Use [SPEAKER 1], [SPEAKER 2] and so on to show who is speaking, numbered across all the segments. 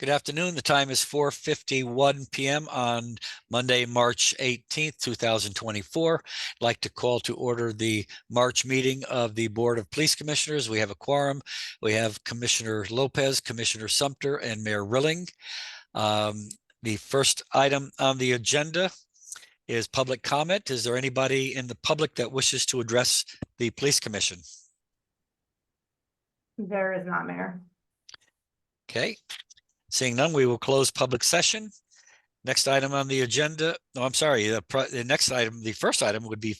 [SPEAKER 1] Good afternoon. The time is 4:51 p.m. on Monday, March 18th, 2024. I'd like to call to order the March meeting of the Board of Police Commissioners. We have a quorum. We have Commissioner Lopez, Commissioner Sumter, and Mayor Rilling. The first item on the agenda is public comment. Is there anybody in the public that wishes to address the Police Commission?
[SPEAKER 2] There is not, Mayor.
[SPEAKER 1] Okay. Seeing none, we will close public session. Next item on the agenda. No, I'm sorry. The next item, the first item would be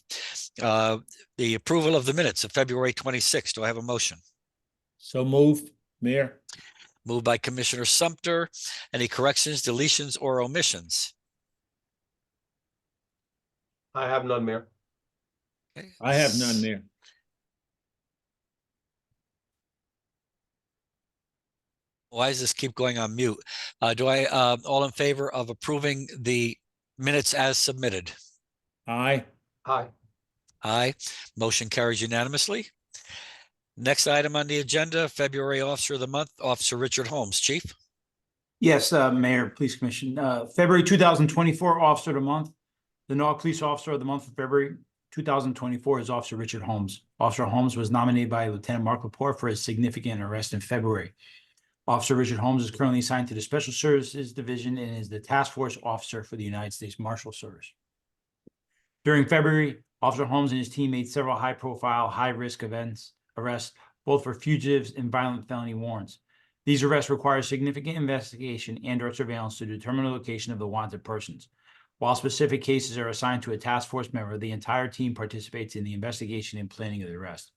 [SPEAKER 1] the approval of the minutes of February 26th. Do I have a motion?
[SPEAKER 3] So moved, Mayor.
[SPEAKER 1] Moved by Commissioner Sumter. Any corrections, deletions, or omissions?
[SPEAKER 4] I have none, Mayor.
[SPEAKER 1] Okay.
[SPEAKER 3] I have none, Mayor.
[SPEAKER 1] Why does this keep going on mute? All in favor of approving the minutes as submitted?
[SPEAKER 3] Aye.
[SPEAKER 4] Aye.
[SPEAKER 1] Aye. Motion carries unanimously. Next item on the agenda, February Officer of the Month, Officer Richard Holmes. Chief?
[SPEAKER 5] Yes, Mayor, Police Commission. February 2024 Officer of the Month. The Norwalk Police Officer of the Month for February 2024 is Officer Richard Holmes. Officer Holmes was nominated by Lieutenant Mark Lepore for his significant arrest in February. Officer Richard Holmes is currently assigned to the Special Services Division and is the Task Force Officer for the United States Marshal Service. During February, Officer Holmes and his team made several high-profile, high-risk arrests, both for fugitives and violent felony warrants. These arrests require significant investigation and/or surveillance to determine the location of the wanted persons. While specific cases are assigned to a task force member, the entire team participates in the investigation and planning of the arrest.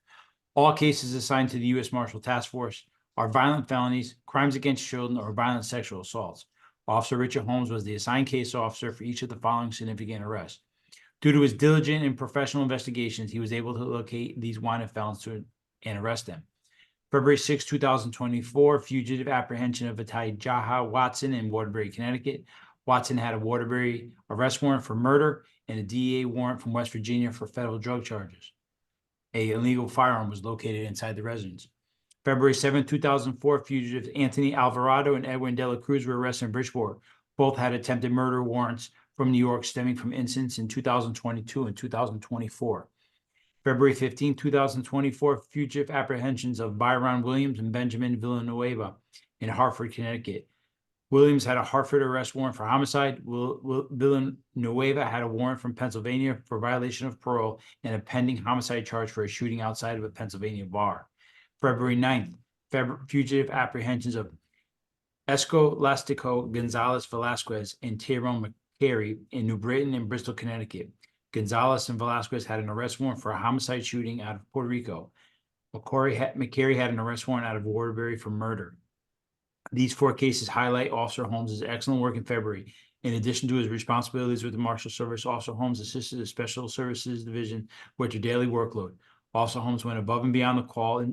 [SPEAKER 5] All cases assigned to the U.S. Marshal Task Force are violent felonies, crimes against children, or violent sexual assaults. Officer Richard Holmes was the assigned case officer for each of the following significant arrests. Due to his diligent and professional investigations, he was able to locate these wanted felons and arrest them. February 6, 2024, fugitive apprehension of Vitaly Jaha Watson in Waterbury, Connecticut. Watson had a Waterbury arrest warrant for murder and a DEA warrant from West Virginia for federal drug charges. An illegal firearm was located inside the residence. February 7, 2004, fugitives Anthony Alvarado and Edwin De La Cruz were arrested in Bridgeport. Both had attempted murder warrants from New York stemming from incidents in 2022 and 2024. February 15, 2024, fugitive apprehensions of Byron Williams and Benjamin Villanueva in Hartford, Connecticut. Williams had a Hartford arrest warrant for homicide. Villanueva had a warrant from Pennsylvania for violation of parole and a pending homicide charge for a shooting outside of a Pennsylvania bar. February 9th, fugitive apprehensions of Escolastico Gonzalez Velasquez and Tyrone McCary in New Britain and Bristol, Connecticut. Gonzalez and Velasquez had an arrest warrant for a homicide shooting out of Puerto Rico. McCary had an arrest warrant out of Waterbury for murder. These four cases highlight Officer Holmes' excellent work in February. In addition to his responsibilities with the Marshal Service, Officer Holmes assisted the Special Services Division with their daily workload. Officer Holmes went above and beyond the call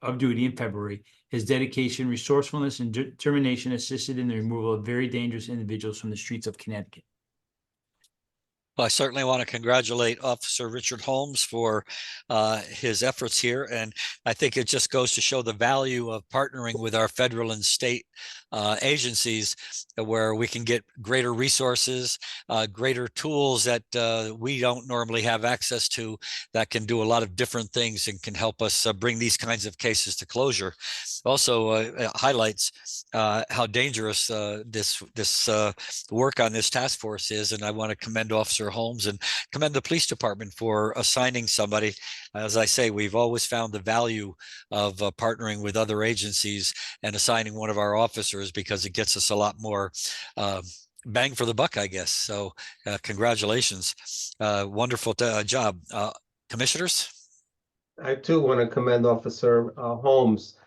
[SPEAKER 5] of duty in February. His dedication, resourcefulness, and determination assisted in the removal of very dangerous individuals from the streets of Connecticut.
[SPEAKER 1] Well, I certainly want to congratulate Officer Richard Holmes for his efforts here. And I think it just goes to show the value of partnering with our federal and state agencies where we can get greater resources, greater tools that we don't normally have access to that can do a lot of different things and can help us bring these kinds of cases to closure. Also highlights how dangerous this work on this task force is. And I want to commend Officer Holmes and commend the police department for assigning somebody. As I say, we've always found the value of partnering with other agencies and assigning one of our officers because it gets us a lot more bang for the buck, I guess. So congratulations. Wonderful job. Commissioners?
[SPEAKER 4] I too want to commend Officer Holmes.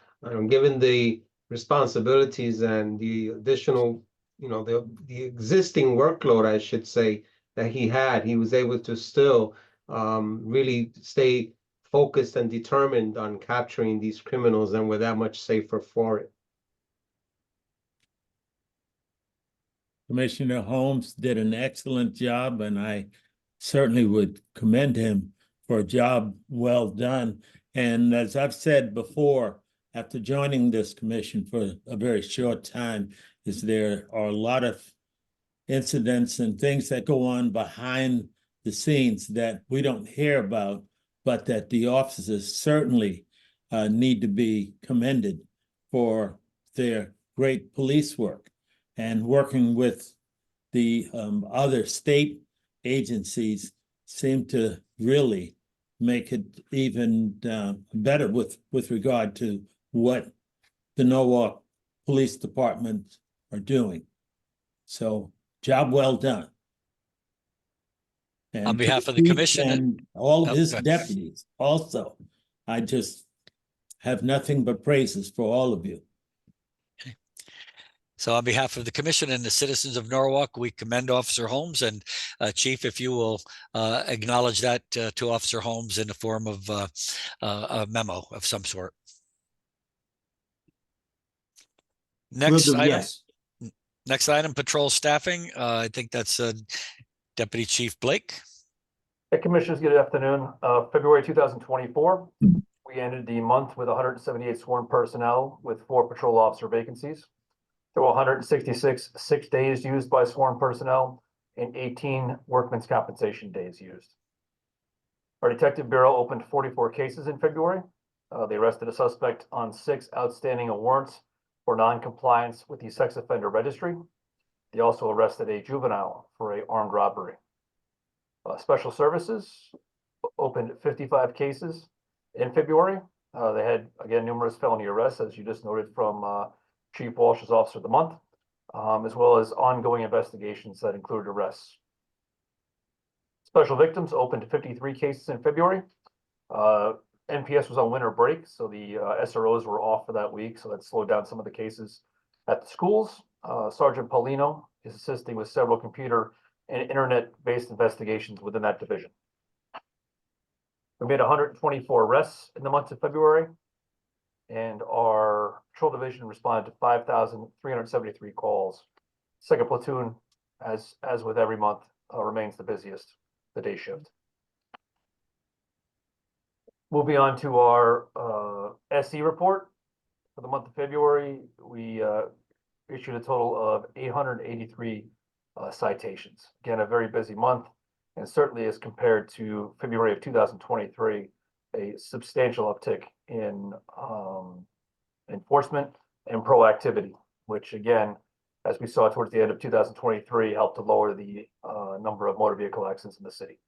[SPEAKER 4] Given the responsibilities and the additional, the existing workload, I should say, that he was able to still really stay focused and determined on capturing these criminals, and we're that much safer for it.
[SPEAKER 3] Commissioner Holmes did an excellent job, and I certainly would commend him for a job well done. And as I've said before, after joining this commission for a very short time is there are a lot of incidents and things that go on behind the scenes that we don't hear about, but that the officers certainly need to be commended for their great police work and working with the other state agencies seem to really make it even better with regard to what the Norwalk Police Department are doing. So job well done. And
[SPEAKER 1] On
[SPEAKER 3] to
[SPEAKER 1] behalf of the
[SPEAKER 3] chief
[SPEAKER 1] commission,
[SPEAKER 3] and all of
[SPEAKER 1] Oh,
[SPEAKER 3] his
[SPEAKER 1] good.
[SPEAKER 3] deputies also, I just have nothing but praises for all of you.
[SPEAKER 1] So on behalf of the commission and the citizens of Norwalk, we commend Officer Holmes, and Chief, if you will acknowledge that to Officer Holmes in the form of a memo of some sort.
[SPEAKER 5] Will
[SPEAKER 1] Next
[SPEAKER 5] do,
[SPEAKER 1] item,
[SPEAKER 5] yes.
[SPEAKER 1] next item, patrol staffing. I think that's Deputy Chief Blake.
[SPEAKER 2] Hey, Commissioners, good afternoon. February 2024, we ended the month with 178 sworn personnel with 4 patrol officer vacancies. There were 166 sick days used by sworn personnel and 18 workman's compensation days used. Our Detective Bureau opened 44 cases in February. They arrested a suspect on 6 outstanding warrants for non-compliance with the sex offender registry. They also arrested a juvenile for an armed robbery. Special Services opened 55 cases in February. They had, again, numerous felony arrests, as you just noted from Chief Walsh's Officer of the Month, as well as ongoing investigations that included arrests. Special Victims opened 53 cases in February. NPS was on winter break, so the SROs were off for that week, so that slowed down some of the cases at the schools. Sergeant Paulino is assisting with several computer and internet-based investigations within that division. We made 124 arrests in the month of February, and our patrol division responded to 5,373 calls. Second platoon, as with every month, remains the busiest, the day shift. Moving on to our SE report. For the month of February, we issued a total of 883 citations. Again, a very busy month, and certainly as compared to February of 2023, a substantial uptick in enforcement and proactivity, which again, as we saw towards the end of 2023, helped to lower the number of motor vehicle accidents in the city.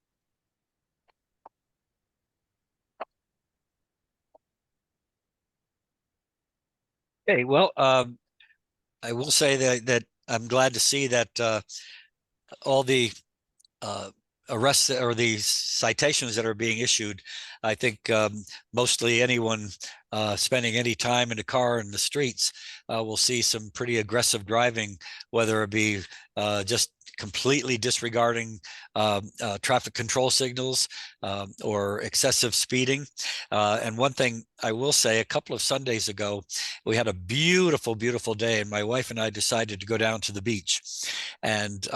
[SPEAKER 1] Okay, well, I will say that I'm glad to see that all the arrests or the citations that are being issued, I think mostly anyone spending any time in a car in the streets will see some pretty aggressive driving, whether it be just completely disregarding traffic control signals or excessive speeding. And one thing I will say, a couple of Sundays ago, we had a beautiful, beautiful day, and my wife and I decided to go down to the beach. And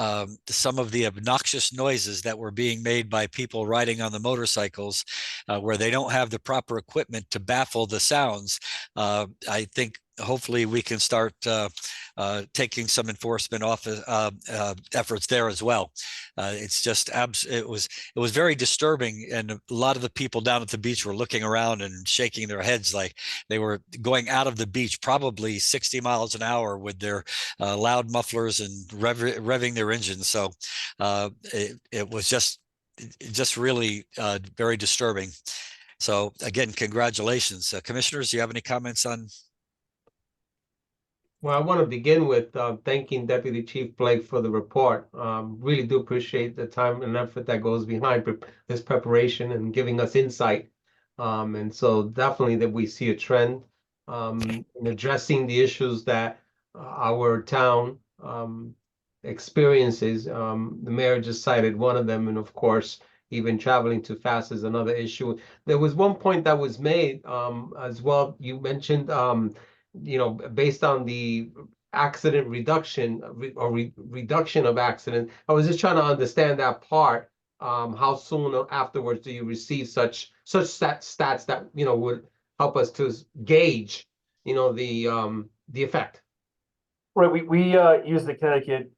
[SPEAKER 1] some of the obnoxious noises that were being made by people riding on the motorcycles where they don't have the proper equipment to baffle the sounds, I think hopefully we can start taking some enforcement efforts there as well. It's just it was very disturbing, and a lot of the people down at the beach were looking around and shaking their heads like they were going out of the beach probably 60 miles an hour with their loud mufflers and revving their engines. So it was just really very disturbing. So again, congratulations. Commissioners, do you have any comments on?
[SPEAKER 4] Well, I want to begin with thanking Deputy Chief Blake for the report. Really do appreciate the time and effort that goes behind this preparation and giving us insight. And so definitely that we see a trend in addressing the issues that our town experiences. The mayor just cited one of them, and of course, even traveling too fast is another issue. There was one point that was made as well. You mentioned based on the accident reduction reduction of accident. I was just trying to understand that part. How soon afterwards do you receive such stats that would help us to gauge you know, the effect.
[SPEAKER 2] Right, we use the Connecticut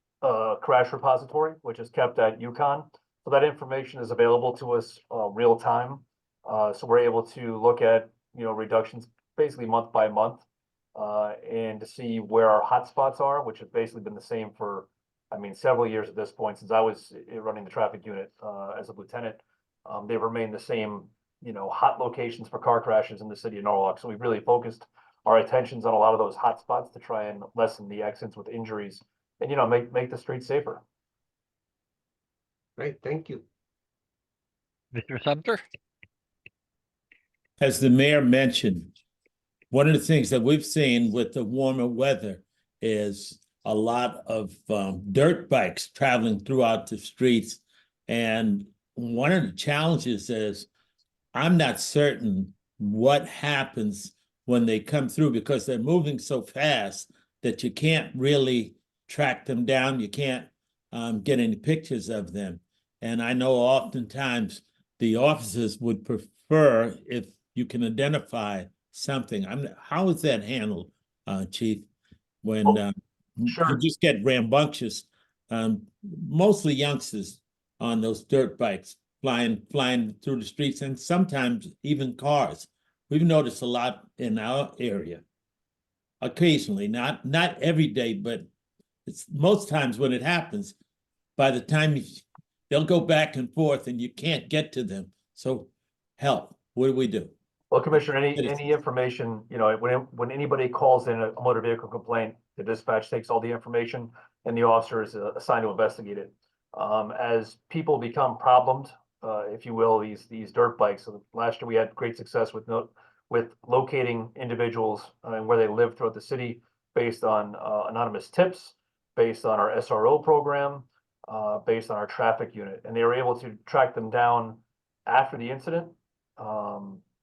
[SPEAKER 2] crash repository, which is kept at UConn. So that information is available to us real time. So we're able to look at, reductions basically month by month. And to see where our hotspots are, which have basically been the same for, several years at this point, since I was running the traffic unit as a lieutenant. They've remained the same, hot locations for car crashes in the city of Norwalk. So we've really focused our attentions on a lot of those hotspots to try and lessen the accidents with injuries and, make the streets safer.
[SPEAKER 4] Right, thank you.
[SPEAKER 1] Mr. Sumter?
[SPEAKER 3] As the mayor mentioned, one of the things that we've seen with the warmer weather is a lot of dirt bikes traveling throughout the streets. And one of the challenges is I'm not certain what happens when they come through because they're moving so fast that you can't really track them down. You can't get any pictures of them. And I know oftentimes the officers would prefer if you can identify something. How is that handled, Chief? When
[SPEAKER 2] sure.
[SPEAKER 3] you just get rambunctious, mostly youngsters on those dirt bikes flying through the streets and sometimes even cars. We've noticed a lot in our area. Occasionally, not every day, but it's most times when it happens, by the time they'll go back and forth and you can't get to them. So help, what do we do?
[SPEAKER 2] Well, Commissioner, any information, when anybody calls in a motor vehicle complaint, the dispatch takes all the information and the officer is assigned to investigate it. As people become problemed, if you will, these dirt bikes. So last year we had great success with locating individuals and where they live throughout the city based on anonymous tips, based on our SRO program, based on our traffic unit, and they were able to track them down after the incident.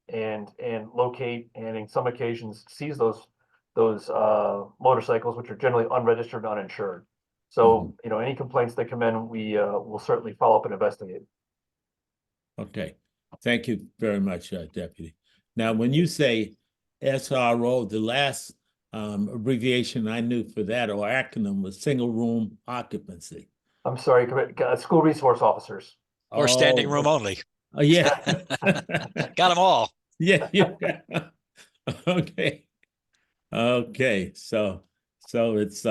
[SPEAKER 2] And locate and in some occasions seize those motorcycles, which are generally unregistered and uninsured. So, any complaints that come in, we will certainly follow up and investigate.
[SPEAKER 3] Okay, thank you very much, Deputy. Now, when you say SRO, the last abbreviation I knew for that or acronym was single room occupancy.
[SPEAKER 2] I'm sorry, school resource officers.
[SPEAKER 1] Or standing room only.
[SPEAKER 3] Oh, yeah.
[SPEAKER 1] Got them all.
[SPEAKER 3] Yeah. Okay. Okay. So it's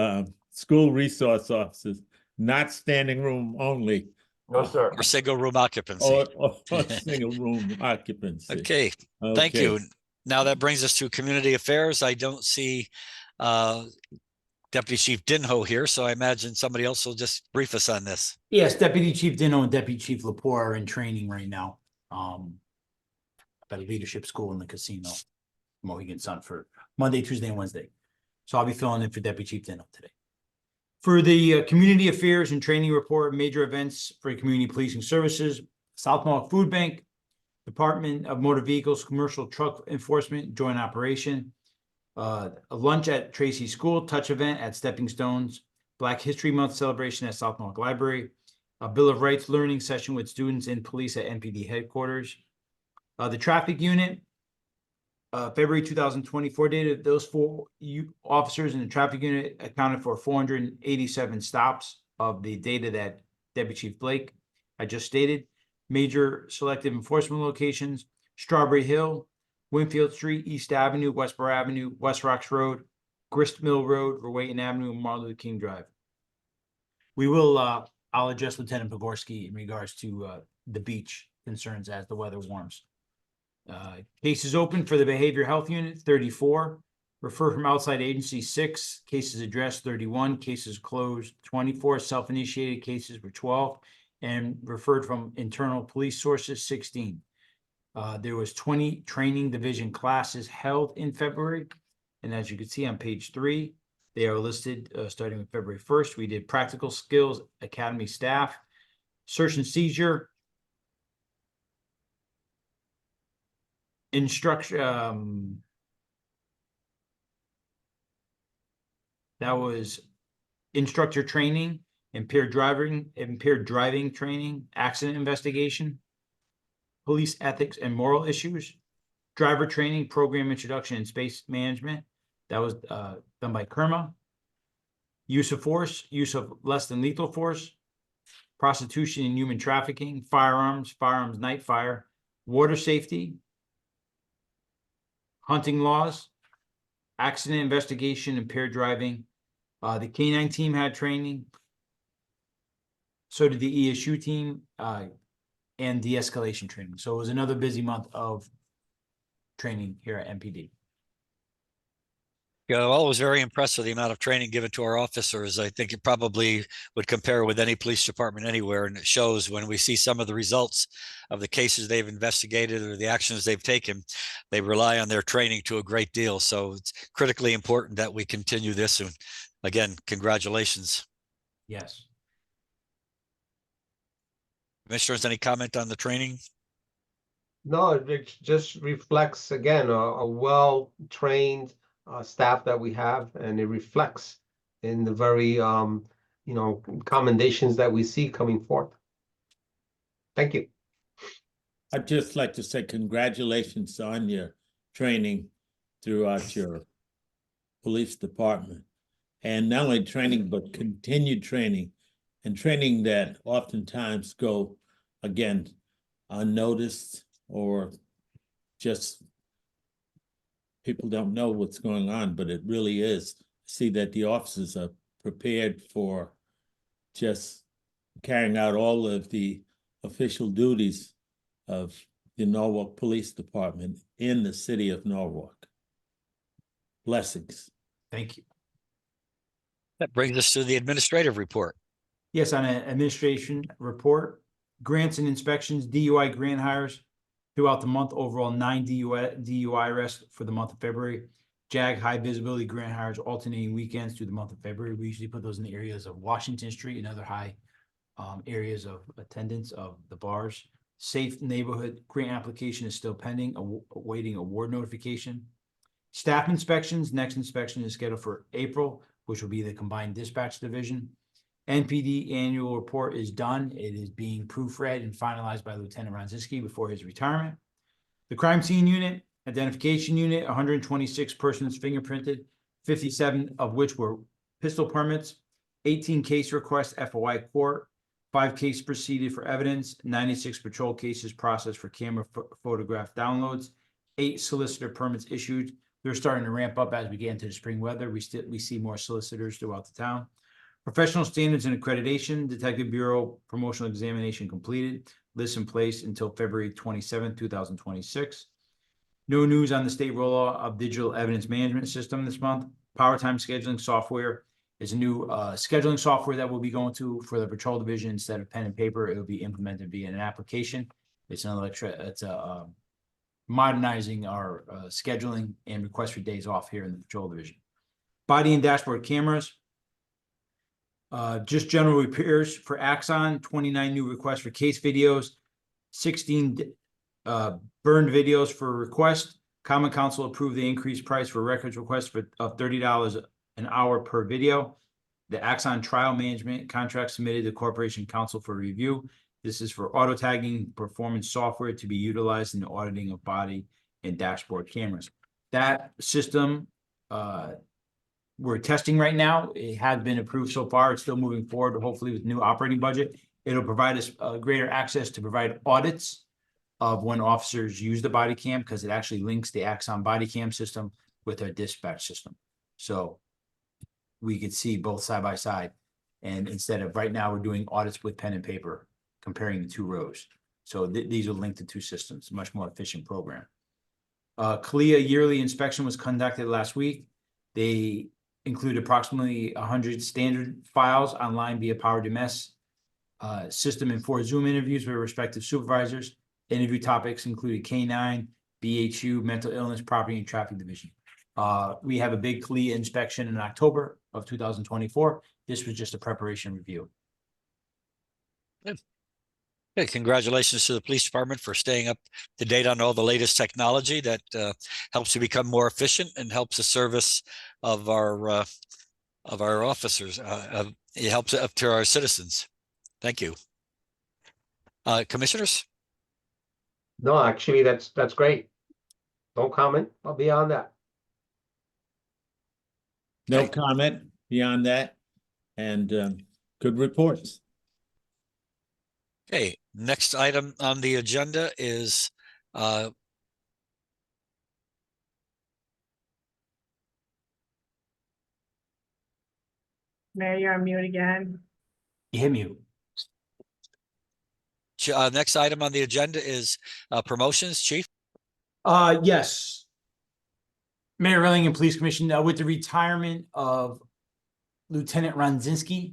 [SPEAKER 3] school resource officers, not standing room only.
[SPEAKER 2] No, sir.
[SPEAKER 1] Or single room occupancy.
[SPEAKER 3] Or single room occupancy.
[SPEAKER 1] Okay, thank you. Now that brings us to community affairs. I don't see Deputy Chief Dinho here, so I imagine somebody else will just brief us on this.
[SPEAKER 5] Yes, Deputy Chief Dinho and Deputy Chief Lepore are in training right now. At a leadership school in the casino, Mohegan Sun, for Monday, Tuesday, and Wednesday. So I'll be filling in for Deputy Chief Dinho today. For the community affairs and training report, major events for community policing services, South Norwalk Food Bank, Department of Motor Vehicles, Commercial Truck Enforcement, joint operation, a lunch at Tracy School, touch event at Stepping Stones, Black History Month celebration at South Norwalk Library, a Bill of Rights learning session with students and police at NPD headquarters. The traffic unit, February 2024 data, those 4 officers in the traffic unit accounted for 487 stops of the data that Deputy Chief Blake I just stated. Major selective enforcement locations: Strawberry Hill, Winfield Street, East Avenue, Westboro Avenue, West Rocks Road, Grist Mill Road, Rowayton Avenue, and Martin Luther King Drive. We will, I'll address Lieutenant Pogorski in regards to the beach concerns as the weather warms. Cases open for the Behavior Health Unit, 34. Refer from outside agency, 6. Cases addressed, 31. Cases closed, 24. Self-initiated cases were 12. And referred from internal police sources, 16. There was 20 training division classes held in February. And as you can see on page 3, they are listed starting with February 1st. We did practical skills academy staff, search and seizure, instruction, that was instructor training, impaired driving training, accident investigation, police ethics and moral issues, driver training, program introduction and space management, That was done by Kerma. Use of force, use of less than lethal force, prostitution and human trafficking, firearms, night fire, water safety, hunting laws, accident investigation, impaired driving. The K-9 team had training. So did the ESU team, and de-escalation training. So it was another busy month of training here at MPD.
[SPEAKER 1] Yeah, well, it was very impressive, the amount of training given to our officers. I think it probably would compare with any police department anywhere. And it shows when we see some of the results of the cases they've investigated or the actions they've taken, they rely on their training to a great deal. So it's critically important that we continue this. And again, congratulations.
[SPEAKER 5] Yes.
[SPEAKER 1] Commissioners, any comment on the training?
[SPEAKER 4] No, it just reflects again a well-trained staff that we have, and it reflects in the very commendations that we see coming forth. Thank you.
[SPEAKER 3] I'd just like to say congratulations on your training throughout your police department. And not only training, but continued training, and training that oftentimes go, again, unnoticed, or just people don't know what's going on, but it really is. See that the officers are prepared for just carrying out all of the official duties of the Norwalk Police Department in the city of Norwalk. Blessings.
[SPEAKER 5] Thank you.
[SPEAKER 1] That brings us to the administrative report.
[SPEAKER 5] Yes, on an administration report, grants and inspections, DUI grant hires throughout the month, overall 9 DUI arrests for the month of February. JAG high visibility grant hires alternating weekends through the month of February. We usually put those in the areas of Washington Street and other high areas of attendance of the bars. Safe neighborhood grant application is still pending, awaiting award notification. Staff inspections, next inspection is scheduled for April, which will be the combined dispatch division. NPD annual report is done. It is being proofread and finalized by Lieutenant Ronzinski before his retirement. The crime scene unit, identification unit, 126 persons fingerprinted, 57 of which were pistol permits, 18 case requests FOI court, 5 cases proceeded for evidence, 96 patrol cases processed for camera photograph downloads, 8 solicitor permits issued. They're starting to ramp up as we get into the spring weather. We see more solicitors throughout the town. Professional standards and accreditation, Detective Bureau promotional examination completed. List in place until February 27th, 2026. No news on the state rollout of digital evidence management system this month. Power time scheduling software is a new scheduling software that we'll be going to for the patrol division. Instead of pen and paper, it will be implemented via an application. It's modernizing our scheduling and request for days off here in the patrol division. Body and dashboard cameras. Just general repairs for Axon, 29 new requests for case videos, 16 burned videos for request. Common Council approved the increased price for records requests of $30 an hour per video. The Axon trial management contract submitted to Corporation Council for review. This is for auto tagging performance software to be utilized in the auditing of body and dashboard cameras. That system, we're testing right now. It has been approved so far. It's still moving forward, hopefully with new operating budget. It'll provide us greater access to provide audits of when officers use the body cam, because it actually links the Axon body cam system with our dispatch system. So we could see both side by side. And instead of right now, we're doing audits with pen and paper, comparing the 2 rows. So these are linked to 2 systems, much more efficient program. CLIA yearly inspection was conducted last week. They include approximately 100 standard files online via Power DMS system and 4 Zoom interviews with respective supervisors. Interview topics included K-9, BHU, mental illness, property and traffic division. We have a big CLIA inspection in October of 2024. This was just a preparation review.
[SPEAKER 1] Okay, congratulations to the police department for staying up to date on all the latest technology that helps you become more efficient and helps the service of our officers. It helps up to our citizens. Thank you. Commissioners?
[SPEAKER 4] No, actually, that's great. Don't comment beyond that.
[SPEAKER 3] No
[SPEAKER 1] Okay.
[SPEAKER 3] comment beyond that. And good reports.
[SPEAKER 1] Okay, next item on the agenda is
[SPEAKER 6] Mayor, you're on mute again.
[SPEAKER 5] You hit mute.
[SPEAKER 1] next item on the agenda is promotions, Chief.
[SPEAKER 5] Yes. Mayor Rilling and Police Commission, with the retirement of Lieutenant Ronzinski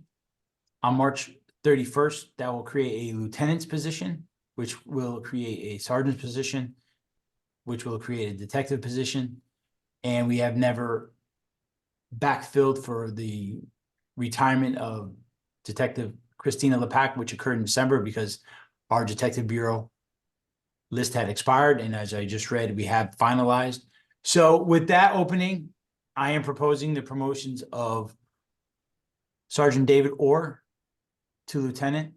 [SPEAKER 5] on March 31st, that will create a lieutenant's position, which will create a sergeant's position, which will create a detective position. And we have never backfilled for the retirement of Detective Christina Lepak, which occurred in December because our Detective Bureau list had expired. And as I just read, we have finalized. So with that opening, I am proposing the promotions of Sergeant David Orr to lieutenant,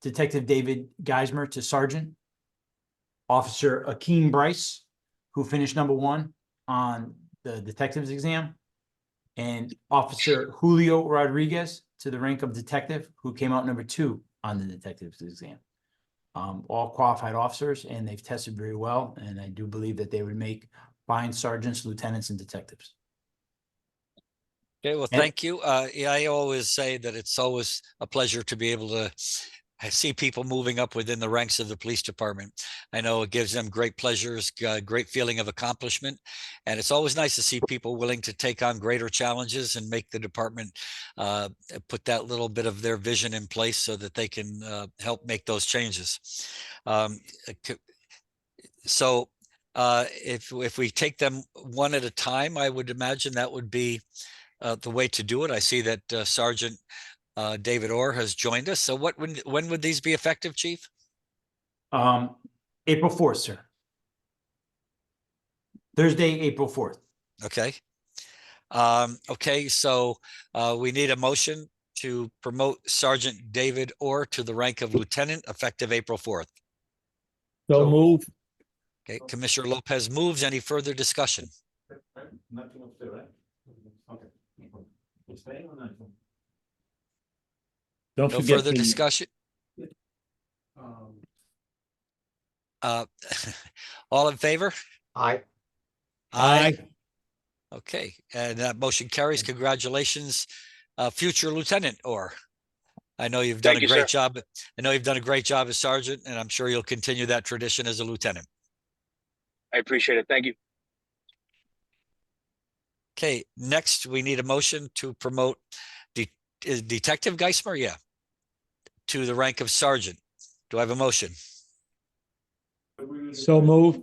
[SPEAKER 5] Detective David Geismer to sergeant, Officer Akeem Bryce, who finished #1 on the detective's exam, and Officer Julio Rodriguez to the rank of detective, who came out #2 on the detective's exam. All qualified officers, and they've tested very well, and I do believe that they would make fine sergeants, lieutenants, and detectives.
[SPEAKER 1] Okay, well,
[SPEAKER 5] And-
[SPEAKER 1] thank you. Yeah, I always say that it's always a pleasure to be able to see people moving up within the ranks of the police department. I know it gives them great pleasures, great feeling of accomplishment. And it's always nice to see people willing to take on greater challenges and make the department put that little bit of their vision in place so that they can help make those changes. So if we take them one at a time, I would imagine that would be the way to do it. I see that Sergeant David Orr has joined us. So when would these be effective, Chief?
[SPEAKER 5] April 4th, sir. Thursday, April 4th.
[SPEAKER 1] Okay. Okay, so we need a motion to promote Sergeant David Orr to the rank of lieutenant effective April 4th.
[SPEAKER 3] So move.
[SPEAKER 1] Okay, Commissioner Lopez moves. Any further discussion?
[SPEAKER 3] Don't
[SPEAKER 1] No
[SPEAKER 3] forget
[SPEAKER 1] further
[SPEAKER 3] the,
[SPEAKER 1] discussion? Uh, all in favor?
[SPEAKER 4] Aye.
[SPEAKER 3] aye.
[SPEAKER 1] Okay, and that motion carries. Congratulations, future Lieutenant Orr. I know you've done
[SPEAKER 7] Thank
[SPEAKER 1] a
[SPEAKER 7] you,
[SPEAKER 1] great
[SPEAKER 7] sir.
[SPEAKER 1] job. I know you've done a great job as sergeant, and I'm sure you'll continue that tradition as a lieutenant.
[SPEAKER 7] I appreciate it. Thank you.
[SPEAKER 1] Okay, next we need a motion to promote Detective Geismer, yeah, to the rank of sergeant. Do I have a motion?
[SPEAKER 3] So move.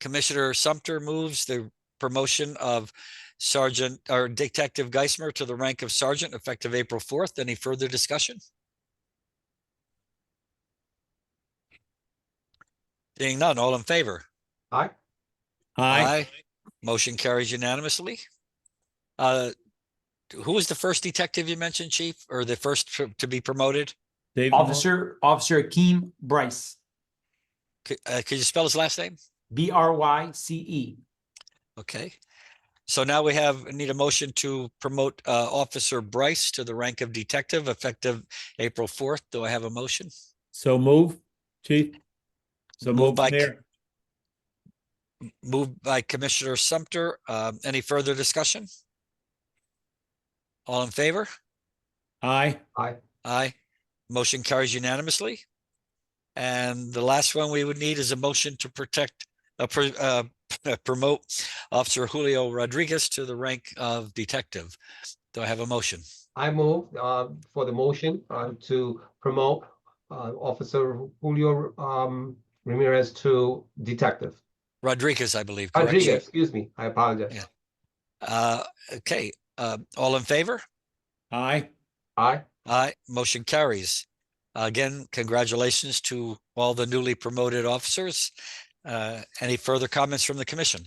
[SPEAKER 1] Commissioner Sumter moves the promotion of Sergeant or Detective Geismer to the rank of sergeant effective April 4th. Any further discussion? Seeing none, all in favor?
[SPEAKER 4] Aye.
[SPEAKER 3] Aye.
[SPEAKER 1] Motion carries unanimously. Who was the first detective you mentioned, Chief, or the first to be promoted?
[SPEAKER 3] David.
[SPEAKER 5] Officer Akeem Bryce,
[SPEAKER 1] Could you spell his last name?
[SPEAKER 5] Bryce.
[SPEAKER 1] Okay. So now we need a motion to promote Officer Bryce to the rank of detective effective April 4th. Do I have a motion?
[SPEAKER 3] So move, Chief. So
[SPEAKER 1] Moved
[SPEAKER 3] move,
[SPEAKER 1] by
[SPEAKER 3] Mayor.
[SPEAKER 1] Moved by Commissioner Sumter. Any further discussion? All in favor?
[SPEAKER 3] Aye.
[SPEAKER 4] Aye.
[SPEAKER 1] Aye. Motion carries unanimously. And the last one we would need is a motion to promote Officer Julio Rodriguez to the rank of detective. Do I have a motion?
[SPEAKER 4] I move for the motion to promote Officer Julio Ramirez to detective.
[SPEAKER 1] Rodriguez, I believe. Correct,
[SPEAKER 4] Rodriguez,
[SPEAKER 1] Chief?
[SPEAKER 4] excuse me. I apologize.
[SPEAKER 1] Yeah. Okay. All in favor?
[SPEAKER 3] Aye.
[SPEAKER 4] Aye.
[SPEAKER 1] Aye. Motion carries. Again, congratulations to all the newly promoted officers. Any further comments from the commission?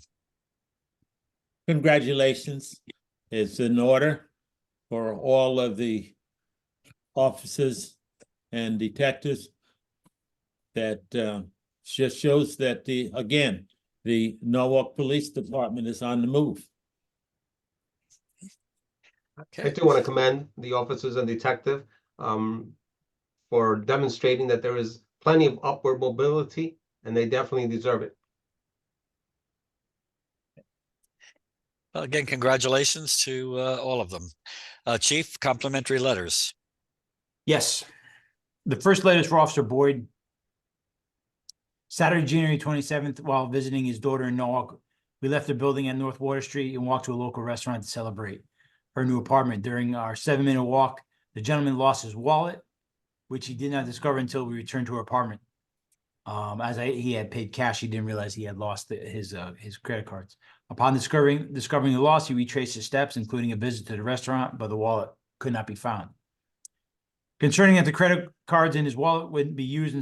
[SPEAKER 3] Congratulations. It's in order for all of the officers and detectives. That just shows that the Norwalk Police Department is on the move.
[SPEAKER 4] I
[SPEAKER 1] Okay.
[SPEAKER 4] do want to commend the officers and detective for demonstrating that there is plenty of upward mobility, and they definitely deserve it.
[SPEAKER 1] Again, congratulations to all of them. Chief, complimentary letters.
[SPEAKER 5] Yes. The first letter is for Officer Boyd. Saturday, January 27th, while visiting his daughter in Norwalk, we left the building at North Water Street and walked to a local restaurant to celebrate her new apartment. During our 7-minute walk, the gentleman lost his wallet, which he did not discover until we returned to our apartment. He had paid cash, he didn't realize he had lost his credit cards. Upon discovering the loss, he retraced his steps, including a visit to the restaurant, but the wallet could not be found. Concerning that the credit cards in his wallet wouldn't be used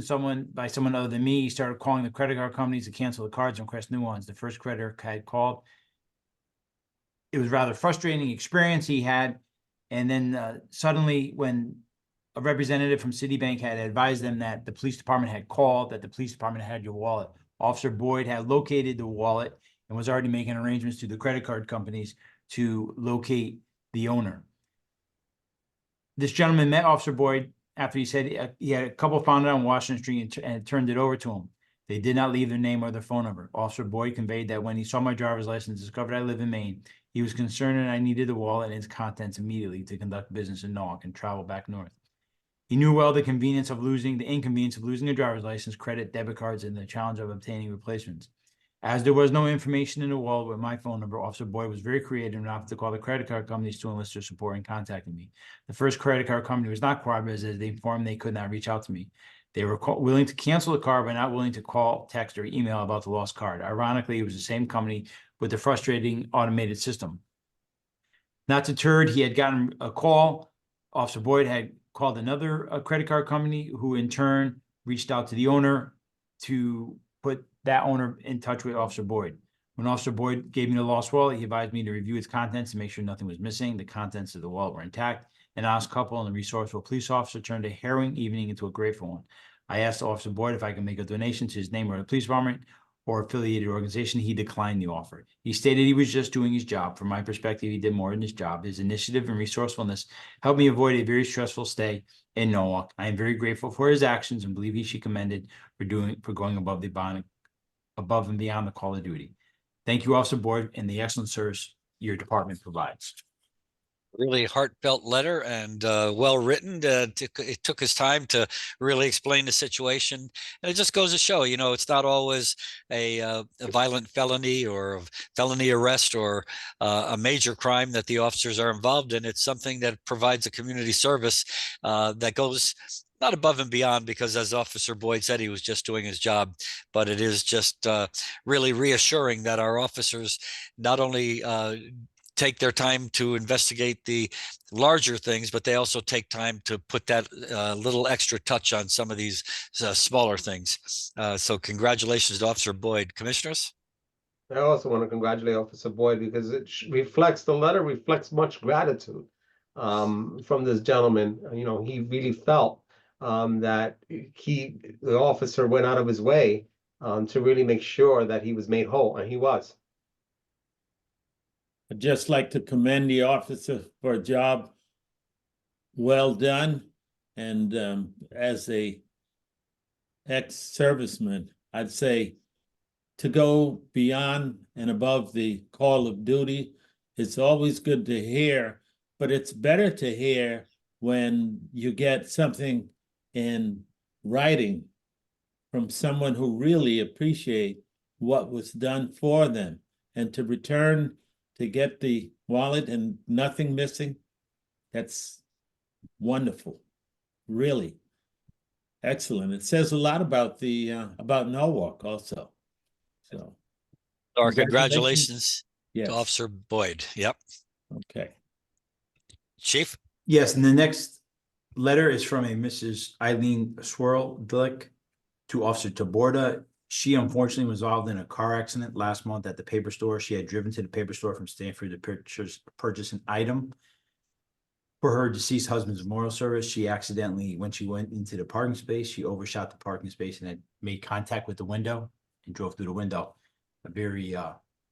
[SPEAKER 5] by someone other than me, he started calling the credit card companies to cancel the cards and request new ones. The first creditor had called. It was a rather frustrating experience he had. And then suddenly, when a representative from Citibank had advised them that the police department had called, that the police department had your wallet, Officer Boyd had located the wallet and was already making arrangements to the credit card companies to locate the owner. This gentleman met Officer Boyd after he said he had a couple found it on Washington Street and turned it over to him. They did not leave their name or their phone number. Officer Boyd conveyed that when he saw my driver's license, discovered I live in Maine, he was concerned and I needed the wallet and its contents immediately to conduct business in Norwalk and travel back north. He knew well the inconvenience of losing a driver's license, credit, debit cards, and the challenge of obtaining replacements. As there was no information in the wallet with my phone number, Officer Boyd was very creative enough to call the credit card companies to enlist their support in contacting me. The first credit card company was not cooperative as they informed they could not reach out to me. They were willing to cancel the card, but not willing to call, text, or email about the lost card. Ironically, it was the same company with the frustrating automated system. Not deterred, he had gotten a call. Officer Boyd had called another credit card company, who in turn reached out to the owner to put that owner in touch with Officer Boyd. When Officer Boyd gave me the lost wallet, he advised me to review its contents to make sure nothing was missing. The contents of the wallet were intact. An honest couple and a resourceful police officer turned a harrowing evening into a grateful one. I asked Officer Boyd if I could make a donation to his name or the police department or affiliated organization. He declined the offer. He stated he was just doing his job. From my perspective, he did more than his job. His initiative and resourcefulness helped me avoid a very stressful stay in Norwalk. I am very grateful for his actions and believe he should be commended for going above and beyond the call of duty. Thank you, Officer Boyd, and the excellent service your department provides.
[SPEAKER 1] Really heartfelt letter and well written. It took his time to really explain the situation, and it just goes to show, it's not always a violent felony or a felony arrest or a major crime that the officers are involved in. It's something that provides a community service that goes not above and beyond, because as Officer Boyd said, he was just doing his job, but it is just really reassuring that our officers not only take their time to investigate the larger things, but they also take time to put that little extra touch on some of these smaller things. So congratulations to Officer Boyd. Commissioners?
[SPEAKER 4] I also want to congratulate Officer Boyd because the letter reflects much gratitude from this gentleman. He really felt that the officer went out of his way to really make sure that he was made whole, and he was.
[SPEAKER 3] I'd just like to commend the officer for a job well done. And as a ex-serviceman, I'd say to go beyond and above the call of duty, it's always good to hear, but it's better to hear when you get something in writing from someone who really appreciates what was done for them, and to return to get the wallet and nothing missing. That's wonderful. Really excellent. It says a lot about about Norwalk also. So
[SPEAKER 1] Our congratulations
[SPEAKER 3] yes.
[SPEAKER 1] to Officer Boyd. Yep.
[SPEAKER 3] Okay.
[SPEAKER 1] Chief?
[SPEAKER 5] Yes, and the next letter is from a Mrs. Eileen Swirl-Dillick to Officer Taborda. She unfortunately was involved in a car accident last month at the paper store. She had driven to the paper store from Stanford to purchase an item for her deceased husband's memorial service. She accidentally, when she went into the parking space, she overshot the parking space and had made contact with the window and drove through the window. A very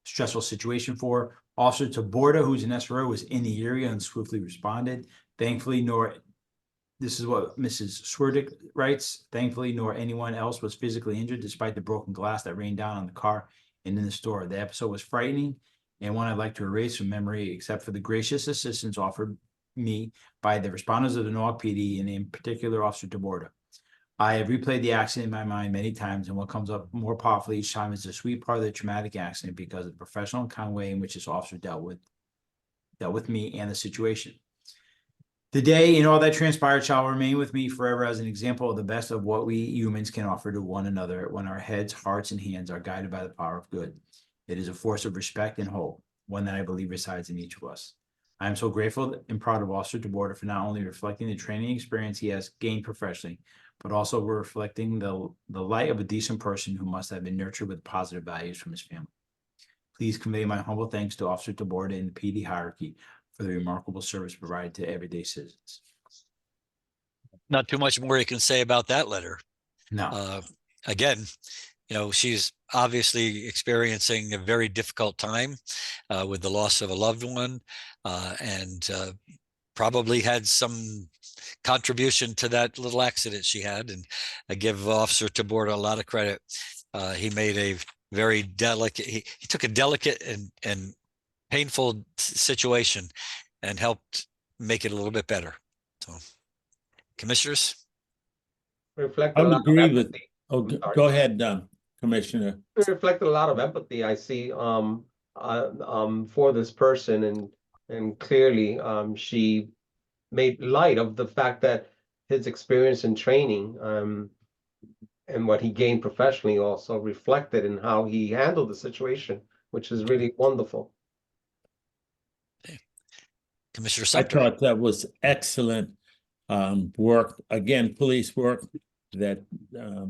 [SPEAKER 5] stressful situation for her. Officer Taborda, who's an SRO, was in the area and swiftly responded. Thankfully, this is what Mrs. Swerdick writes. Thankfully, nor anyone else was physically injured despite the broken glass that rained down on the car and in the store. The episode was frightening and one I'd like to erase from memory, except for the gracious assistance offered me by the responders of the Norwalk PD and in particular Officer Taborda. I have replayed the accident in my mind many times, and what comes up more powerfully each time is the sweet part of the traumatic accident because of the professional and kind way in which this officer dealt with me and the situation. The day and all that transpired shall remain with me forever as an example of the best of what we humans can offer to one another when our heads, hearts, and hands are guided by the power of good. It is a force of respect and hope, one that I believe resides in each of us. I am so grateful and proud of Officer Taborda for not only reflecting the training experience he has gained professionally, but also reflecting the light of a decent person who must have been nurtured with positive values from his family. Please convey my humble thanks to Officer Taborda and the PD hierarchy for the remarkable service provided to everyday citizens.
[SPEAKER 1] Not too much more you can say about that letter.
[SPEAKER 5] No,
[SPEAKER 1] Again, she's obviously experiencing a very difficult time with the loss of a loved one, and probably had some contribution to that little accident she had. And I give Officer Taborda a lot of credit. He made a very delicate, he took a delicate and painful situation and helped make it a little bit better. So, commissioners?
[SPEAKER 4] Reflect
[SPEAKER 3] I
[SPEAKER 4] a
[SPEAKER 3] would
[SPEAKER 4] lot of
[SPEAKER 3] agree with,
[SPEAKER 4] empathy.
[SPEAKER 3] go ahead, Commissioner.
[SPEAKER 4] Reflect a lot of empathy I see for this person, and clearly she made light of the fact that his experience and training and what he gained professionally also reflected in how he handled the situation, which is really wonderful.
[SPEAKER 1] Commissioner
[SPEAKER 3] I
[SPEAKER 1] Sumter?
[SPEAKER 3] thought that was excellent work, again, police work that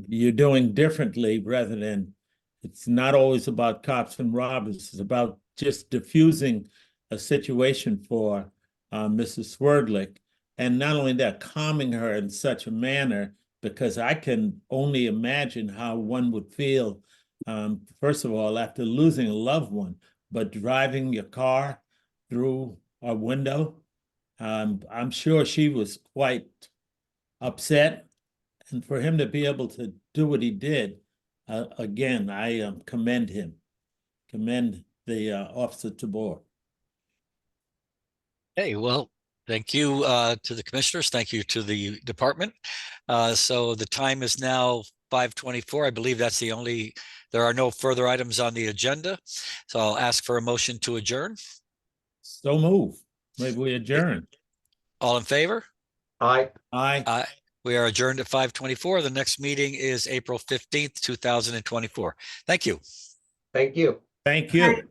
[SPEAKER 3] you're doing differently rather than, it's not always about cops and robbers. It's about just diffusing a situation for Mrs. Swerdlick. And not only that, calming her in such a manner, because I can only imagine how one would feel, first of all, after losing a loved one, but driving your car through a window. I'm sure she was quite upset. And for him to be able to do what he did, again, I commend him. Commend the Officer Taborda.
[SPEAKER 1] Hey, well, thank you to the commissioners. Thank you to the department. So the time is now 5:24. I believe that's the only, there are no further items on the agenda. So I'll ask for a motion to adjourn.
[SPEAKER 3] So move. Maybe we adjourn.
[SPEAKER 1] All in favor?
[SPEAKER 4] Aye.
[SPEAKER 3] Aye.
[SPEAKER 1] We are adjourned at 5:24. The next meeting is April 15th, 2024. Thank you.
[SPEAKER 4] Thank you.
[SPEAKER 3] Thank you.